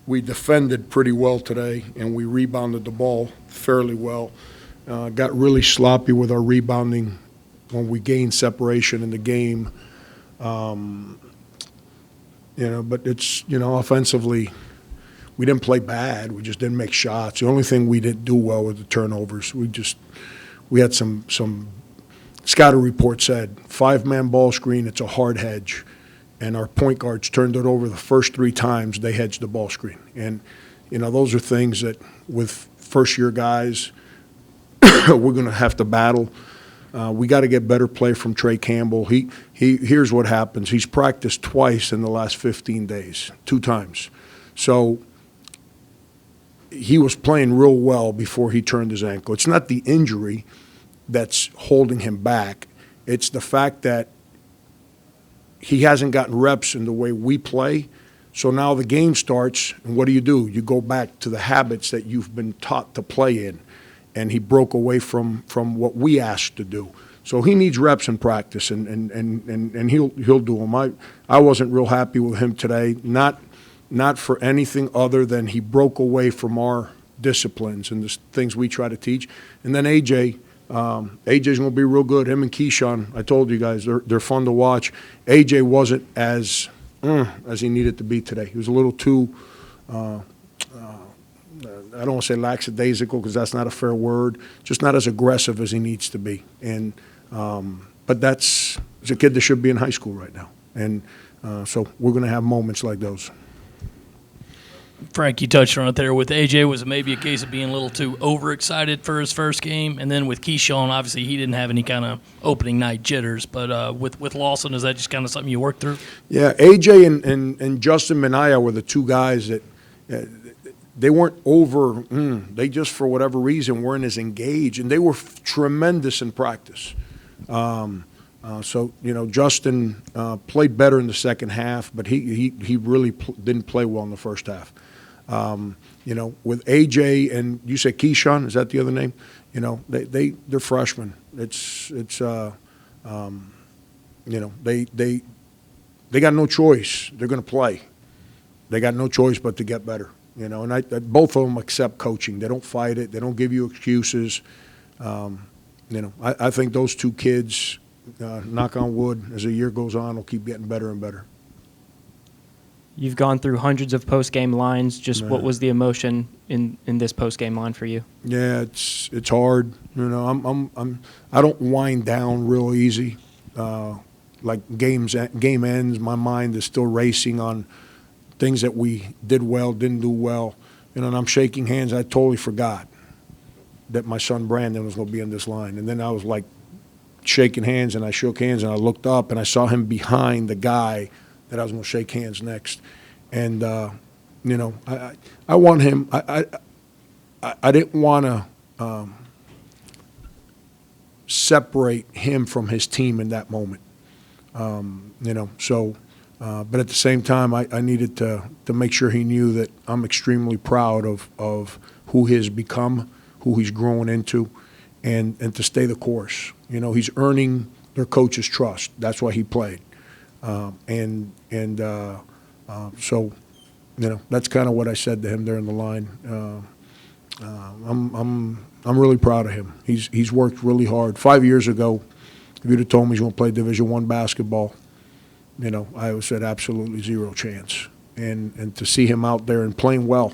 we defended pretty well today, and we rebounded the ball fairly well. Got really sloppy with our rebounding when we gained separation in the game. But it's, offensively, we didn't play bad. We just didn't make shots. The only thing we didn't do well was the turnovers. We had some scouting report said 5-man ball screen, it's a hard hedge. And our point guards turned it over the first 3 times they hedged the ball screen. And, those are things that with first-year guys we're going to have to battle. We got to get better play from Trey Campbell. Here's what happens. He's practiced twice in the last 15 days, 2 times. So he was playing real well before he turned his ankle. It's not the injury that's holding him back. It's the fact that he hasn't gotten reps in the way we play. So now the game starts, and what do? You go back to the habits that you've been taught to play in. And he broke away from what we asked to do. So he needs reps in practice, and he'll do them. I wasn't real happy with him today, not for anything other than he broke away from our disciplines and the things we try to teach. And then AJ's going to be real good. Him and Keyshawn, I told you guys, they're fun to watch. AJ wasn't as he needed to be today. He was a little too I don't want to say lackadaisical because that's not a fair word, just not as aggressive as he needs to be. And but it's a kid that should be in high school right now. And so we're going to have moments like those. Frank, you touched on it there. With AJ, was it maybe a case of being a little too overexcited for his first game? And then with Keyshawn, obviously he didn't have any kind of opening night jitters. But with Lawson, is that just kind of something you worked through? Yeah, AJ and Justin Minaya were the 2 guys that they weren't over. They just, for whatever reason, weren't as engaged. And they were tremendous in practice. So, Justin played better in the second half, but he really didn't play well in the first half. With AJ and you say Keyshawn, is that the other name? They're freshmen. They got no choice. They're going to play. They got no choice but to get better. And both of them accept coaching. They don't fight it. They don't give you excuses. I think those 2 kids, knock on wood, as the year goes on, will keep getting better and better. You've gone through hundreds of post-game lines. Just what was the emotion in this post-game line for you? Yeah, it's hard. I don't wind down real easy. Like game ends, my mind is still racing on things that we did well, didn't do well. And I'm shaking hands. I totally forgot that my son Brandon was going to be in this line. And then I was like shaking hands, and I shook hands, and I looked up, and I saw him behind the guy that I was going to shake hands next. And, I want him. I didn't want to separate him from his team in that moment. But at the same time, I needed to make sure he knew that I'm extremely proud of who he has become, who he's growing into, and to stay the course. He's earning their coach's trust. That's why he played. So that's kind of what I said to him there in the line. I'm really proud of him. He's worked really hard. 5 years ago, if you'd have told me he's going to play Division I basketball, I would have said absolutely zero chance. And to see him out there and playing well,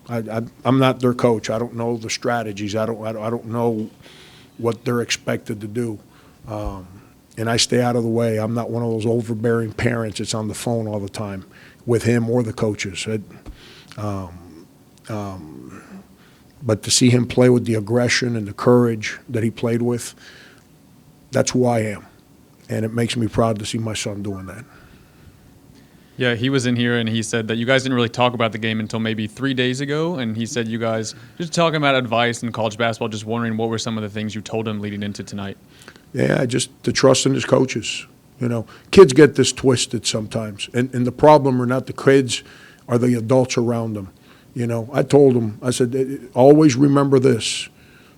I'm not their coach. I don't know the strategies. I don't know what they're expected to do. And I stay out of the way. I'm not one of those overbearing parents that's on the phone all the time with him or the coaches. But to see him play with the aggression and the courage that he played with, that's who I am. And it makes me proud to see my son doing that. Yeah, he was in here and he said that you guys didn't really talk about the game until maybe 3 days ago. And he said you guys just talking about advice in college basketball, just wondering what were some of the things you told him leading into tonight. Yeah, just to trust in his coaches. Kids get this twisted sometimes. And the problem are not the kids, are the adults around them. I told them, I said, always remember this.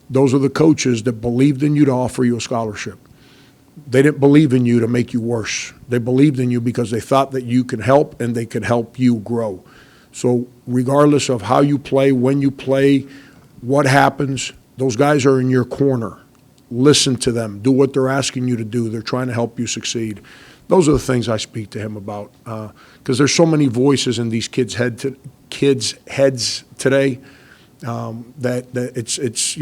Those are the coaches that believed in you to offer you a scholarship. They didn't believe in you to make you worse. They believed in you because they thought that you could help and they could help you grow. So regardless of how you play, when you play, what happens, those guys are in your corner. Listen to them. Do what they're asking you to do. They're trying to help you succeed. Those are the things I speak to him about, because there's so many voices in these kids' heads today that it's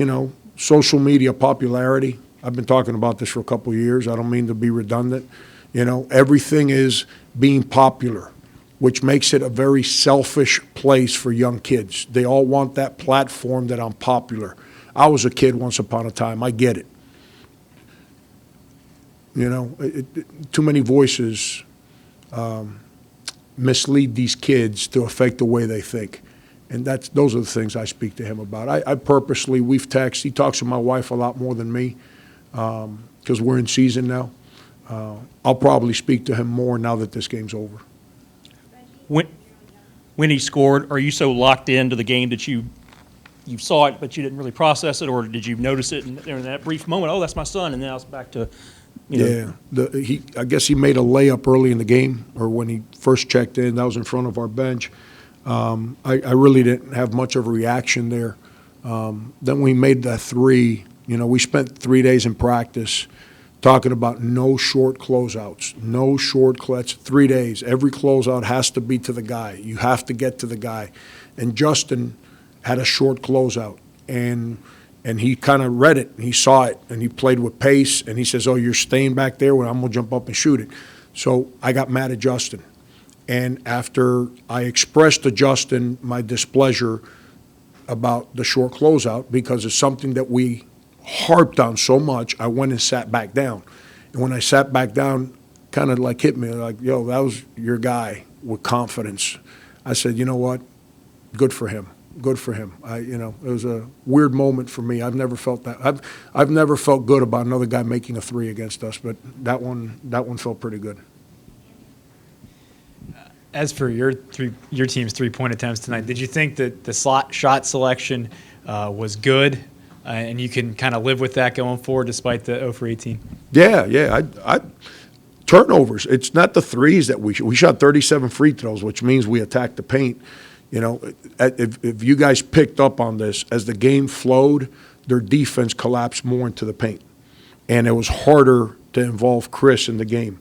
social media popularity. I've been talking about this for a couple of years. I don't mean to be redundant. Everything is being popular, which makes it a very selfish place for young kids. They all want that platform that I'm popular. I was a kid once upon a time. I get it. Too many voices mislead these kids to affect the way they think. And those are the things I speak to him about. I purposely, we've texted. He talks to my wife a lot more than me because we're in season now. I'll probably speak to him more now that this game's over. When he scored, are you so locked into the game that you saw it but you didn't really process it, or did you notice it in that brief moment? Oh, that's my son, and then I was back to. Yeah, I guess he made a layup early in the game, or when he first checked in. That was in front of our bench. I really didn't have much of a reaction there. Then we made that three. We spent 3 days in practice talking about no short closeouts, no short that's 3 days. Every closeout has to be to the guy. You have to get to the guy. And Justin had a short closeout, and he kind of read it. He saw it, and he played with pace, and he says, oh, you're staying back there? Well, I'm going to jump up and shoot it. So I got mad at Justin. And after I expressed to Justin my displeasure about the short closeout, because it's something that we harped on so much, I went and sat back down. And when I sat back down, kind of like hit me, like, yo, that was your guy with confidence. I said, you know what? Good for him. Good for him. It was a weird moment for me. I've never felt that. I've never felt good about another guy making a three against us, but that one felt pretty good. As for your team's 3-point attempts tonight, did you think that the shot selection was good, and you can kind of live with that going forward despite the 0 for 18? Yeah. I turnovers. It's not the threes that we shot 37 free throws, which means we attacked the paint. If you guys picked up on this, as the game flowed, their defense collapsed more into the paint, and it was harder to involve Chris in the game.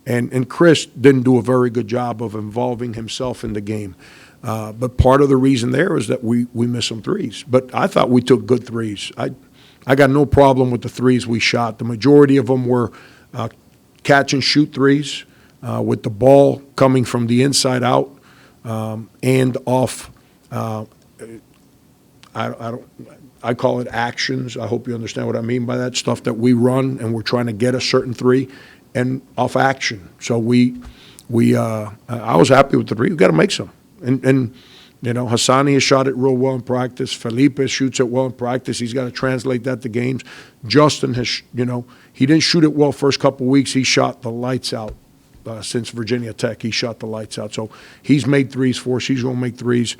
And Chris didn't do a very good job of involving himself in the game. But part of the reason there is that we missed some threes. But I thought we took good threes. I got no problem with the threes we shot. The majority of them were catch and shoot threes with the ball coming from the inside out and off. I call it actions. I hope you understand what I mean by that. Stuff that we run and we're trying to get a certain three. And off action. So I was happy with the three. We got to make some. And Hassani has shot it real well in practice. Felipe shoots it well in practice. He's got to translate that to games. Justin has, he didn't shoot it well first couple weeks. He shot the lights out since Virginia Tech. He shot the lights out. So he's made threes for us. He's going to make threes.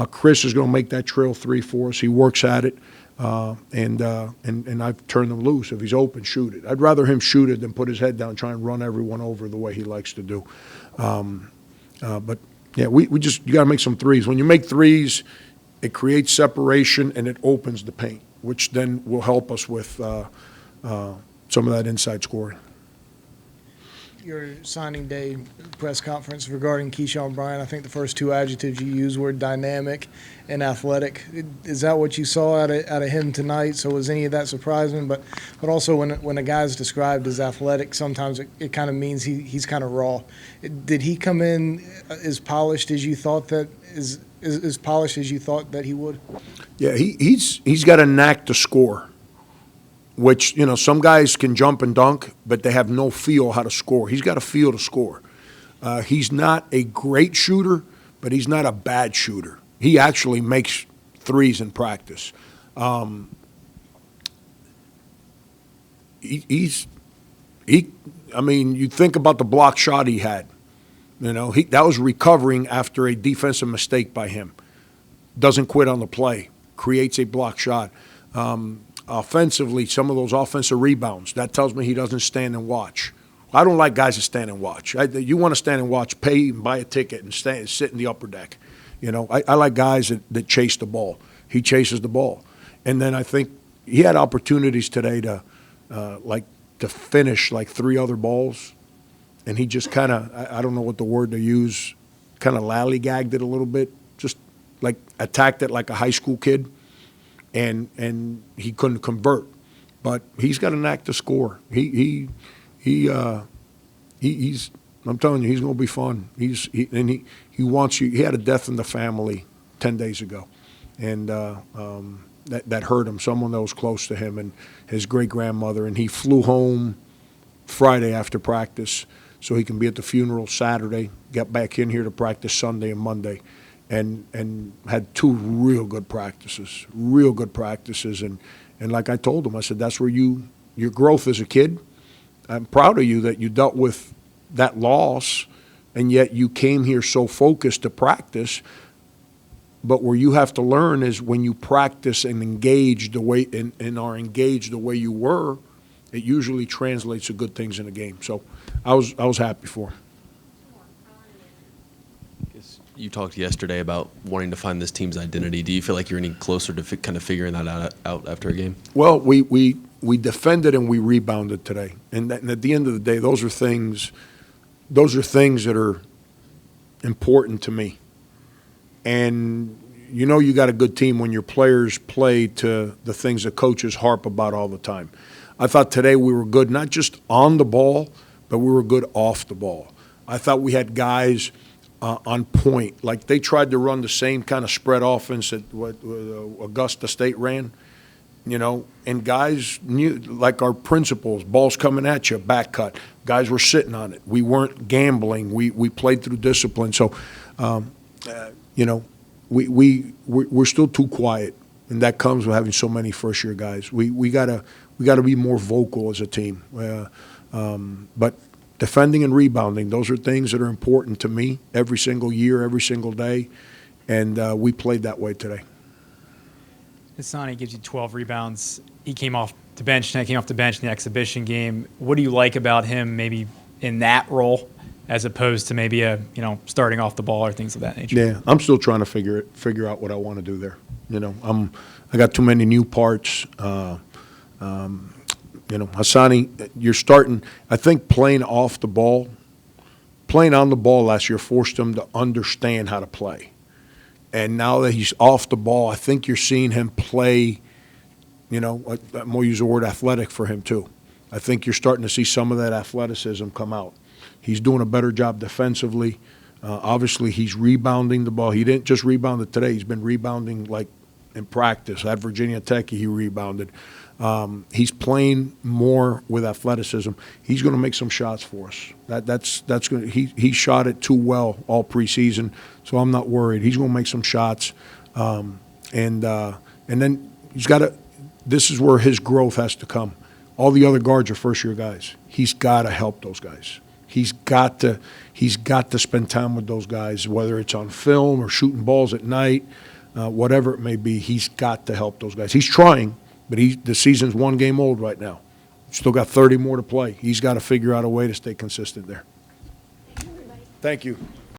Chris is going to make that trail three for us. He works at it. And I've turned him loose. If he's open, shoot it. I'd rather him shoot it than put his head down and try and run everyone over the way he likes to do. But, yeah, you got to make some threes. When you make threes, it creates separation and it opens the paint, which then will help us with some of that inside scoring. Your signing day press conference regarding Keyshawn Brian, I think the first two adjectives you used were dynamic and athletic. Is that what you saw out of him tonight? So was any of that surprising? But also when a guy's described as athletic, sometimes it kind of means he's kind of raw. Did he come in as polished as you thought that as polished as you thought that he would? Yeah, he's got a knack to score, which, some guys can jump and dunk, but they have no feel how to score. He's got a feel to score. He's not a great shooter, but he's not a bad shooter. He actually makes threes in practice. You think about the block shot he had. That was recovering after a defensive mistake by him. Doesn't quit on the play. Creates a block shot. Offensively, some of those offensive rebounds, that tells me he doesn't stand and watch. I don't like guys that stand and watch. You want to stand and watch, pay and buy a ticket and sit in the upper deck. You know, I like guys that chase the ball. He chases the ball. And then I think he had opportunities today to finish like 3 other balls. And he just kind of, I don't know what the word to use, kind of lollygagged it a little bit, just like attacked it like a high school kid. And he couldn't convert. But he's got a knack to score. He's I'm telling you, he's going to be fun. He wants you. He had a death in the family 10 days ago, and that hurt him. Someone that was close to him and his great grandmother, and he flew home Friday after practice so he can be at the funeral Saturday. Got back in here to practice Sunday and Monday, and had 2 real good practices, and like I told him, I said that's where your growth as a kid. I'm proud of you that you dealt with that loss, and yet you came here so focused to practice. But where you have to learn is when you practice and engage the way and are engaged the way you were, it usually translates to good things in the game. So I was happy for him. You talked yesterday about wanting to find this team's identity. Do you feel like you're any closer to kind of figuring that out after a game? Well, we defended and we rebounded today, and at the end of the day, those are things that are important to me. And you know you got a good team when your players play to the things that coaches harp about all the time. I thought today we were good, not just on the ball, but we were good off the ball. I thought we had guys on point. Like they tried to run the same kind of spread offense that what Augusta State ran, you know, and guys knew, like our principles, balls coming at you, back cut. Guys were sitting on it. We weren't gambling. We played through discipline. So, you know, we're still too quiet, and that comes with having so many first-year guys. We gotta be more vocal as a team. But defending and rebounding, those are things that are important to me every single year, every single day, and we played that way today. Hassani gives you 12 rebounds. He came off the bench tonight, came off the bench in the exhibition game. What do you like about him maybe in that role as opposed to maybe starting off the ball or things of that nature? Yeah, I'm still trying to figure out what I want to do there. You know, I got too many new parts. You know, Hassani, you're starting, I think playing on the ball last year forced him to understand how to play. And now that he's off the ball, I think you're seeing him play, you know, I'm going to use the word athletic for him too. I think you're starting to see some of that athleticism come out. He's doing a better job defensively. Obviously, he's rebounding the ball. He didn't just rebound it today. He's been rebounding like in practice. At Virginia Tech, he rebounded. He's playing more with athleticism. He's going to make some shots for us. That's going. He shot it too well all preseason, so I'm not worried. He's going to make some shots, and then he's got to. This is where his growth has to come. All the other guards are first-year guys. He's got to help those guys. He's got to spend time with those guys, whether it's on film or shooting balls at night, whatever it may be. He's got to help those guys. He's trying. But the season's 1 game old right now. Still got 30 more to play. He's got to figure out a way to stay consistent there. Thank you.